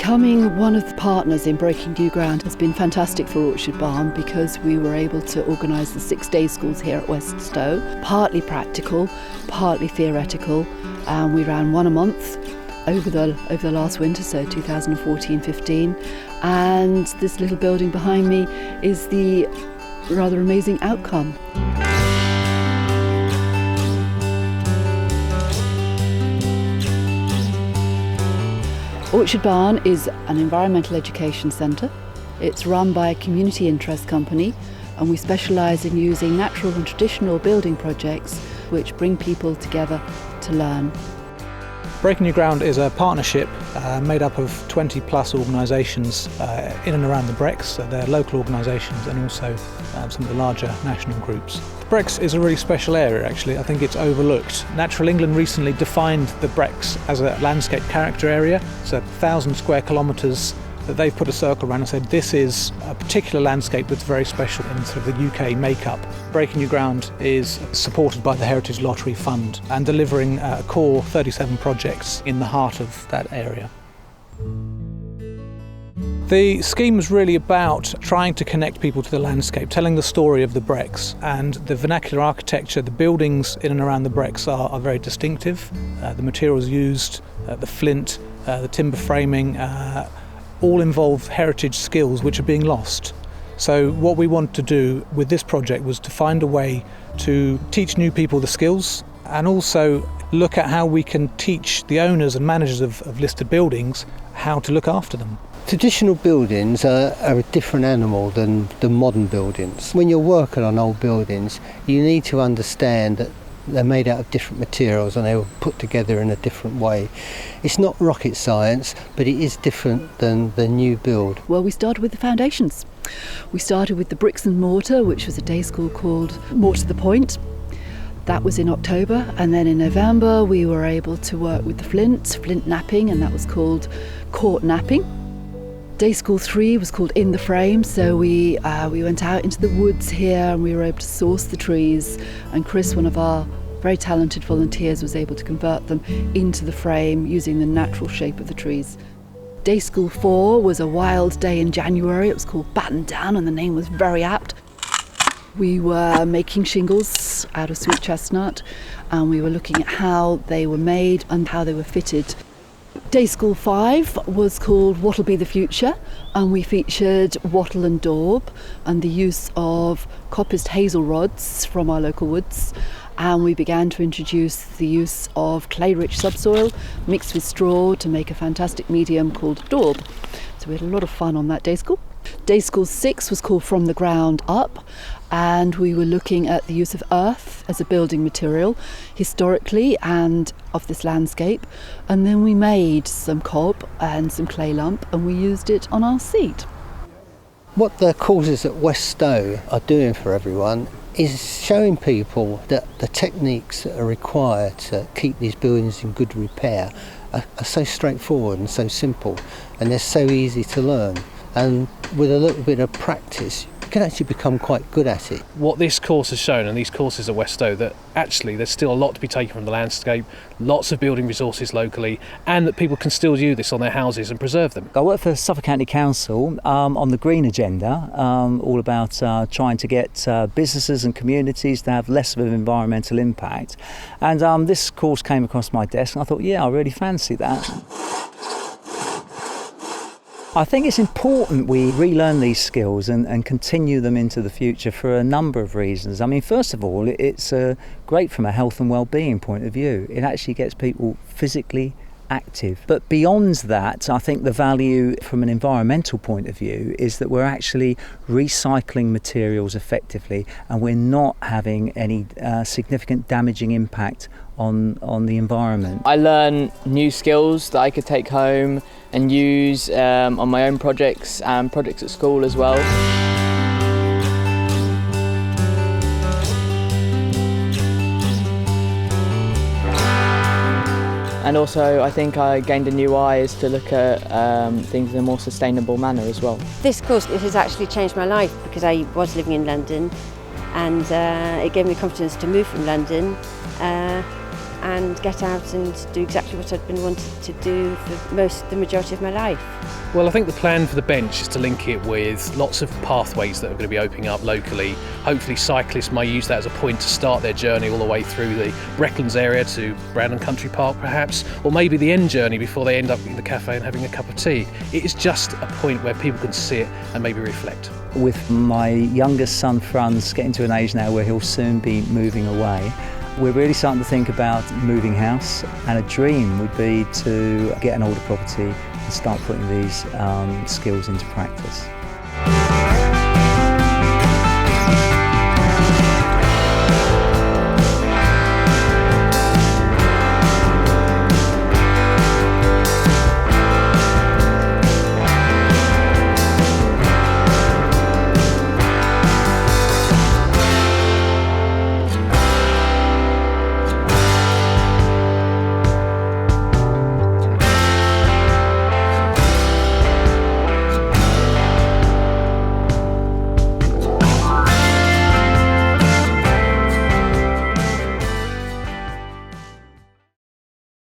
Becoming one of the partners in Breaking New Ground has been fantastic for Orchard Barn because we were able to organise the 6-day schools here at West Stow, partly practical, partly theoretical, and we ran one a month over the last winter, so 2014-15, and this little building behind me is the rather amazing outcome. Orchard Barn is an environmental education centre. It's run by a community interest company, and we specialise in using natural and traditional building projects which bring people together to learn. Breaking New Ground is a partnership made up of 20 plus organisations in and around the Brecks. They're local organisations and also some of the larger national groups. The Brecks is a really special area actually. I think it's overlooked. Natural England recently defined the Brecks as a landscape character area. It's 1,000 square kilometres that they've put a circle around and said this is a particular landscape that's very special in sort of the UK makeup. Breaking New Ground is supported by the Heritage Lottery Fund and delivering a core 37 projects in the heart of that area. The scheme is really about trying to connect people to the landscape, telling the story of the Brecks, and the vernacular architecture, the buildings in and around the Brecks are very distinctive. The materials used, the flint, the timber framing, all involve heritage skills which are being lost. So what we wanted to do with this project was to find a way to teach new people the skills and also look at how we can teach the owners and managers of listed buildings how to look after them. Traditional buildings are a different animal than the modern buildings. When you're working on old buildings, you need to understand that they're made out of different materials and they were put together in a different way. It's not rocket science, but it is different than the new build. Well, we started with the foundations. We started with the bricks and mortar, which was a day school called More to the Point. That was in October, and then in November we were able to work with the flint napping, and that was called court napping. Day school 3 was called In the Frame, so we went out into the woods here and we were able to source the trees, and Chris, one of our very talented volunteers, was able to convert them into the frame using the natural shape of the trees. Day school 4 was a wild day in January. It was called Batten Down and the name was very apt. We were making shingles out of sweet chestnut and we were looking at how they were made and how they were fitted. Day school 5 was called What'll Be the Future, and we featured wattle and daub and the use of coppiced hazel rods from our local woods, and we began to introduce the use of clay-rich subsoil mixed with straw to make a fantastic medium called daub. So we had a lot of fun on that day school. Day school 6 was called From the Ground Up, and we were looking at the use of earth as a building material historically and of this landscape, and then we made some cob and some clay lump and we used it on our seat. What the courses at West Stow are doing for everyone is showing people that the techniques that are required to keep these buildings in good repair are so straightforward and so simple, and they're so easy to learn. And with a little bit of practice, you can actually become quite good at it. What this course has shown, and these courses at West Stow, that actually there's still a lot to be taken from the landscape, lots of building resources locally, and that people can still use this on their houses and preserve them. I work for Suffolk County Council on the green agenda, all about trying to get businesses and communities to have less of an environmental impact. And this course came across my desk and I thought, yeah, I really fancy that. I think it's important we relearn these skills and continue them into the future for a number of reasons. I mean, first of all, it's great from a health and well-being point of view. It actually gets people physically active. But beyond that, I think the value from an environmental point of view is that we're actually recycling materials effectively and we're not having any significant damaging impact on the environment. I learn new skills that I could take home and use on my own projects and projects at school as well. And also I think I gained a new eye as to look at things in a more sustainable manner as well. This course has actually changed my life because I was living in London and it gave me confidence to move from London and get out and do exactly what I'd been wanting to do for the majority of my life. Well, I think the plan for the bench is to link it with lots of pathways that are going to be opening up locally. Hopefully cyclists may use that as a point to start their journey all the way through the Brecklands area to Brandon Country Park perhaps, or maybe the end journey before they end up in the cafe and having a cup of tea. It is just a point where people can sit and maybe reflect. With my youngest son Franz getting to an age now where he'll soon be moving away, we're really starting to think about moving house, and a dream would be to get an older property and start putting these skills into practice.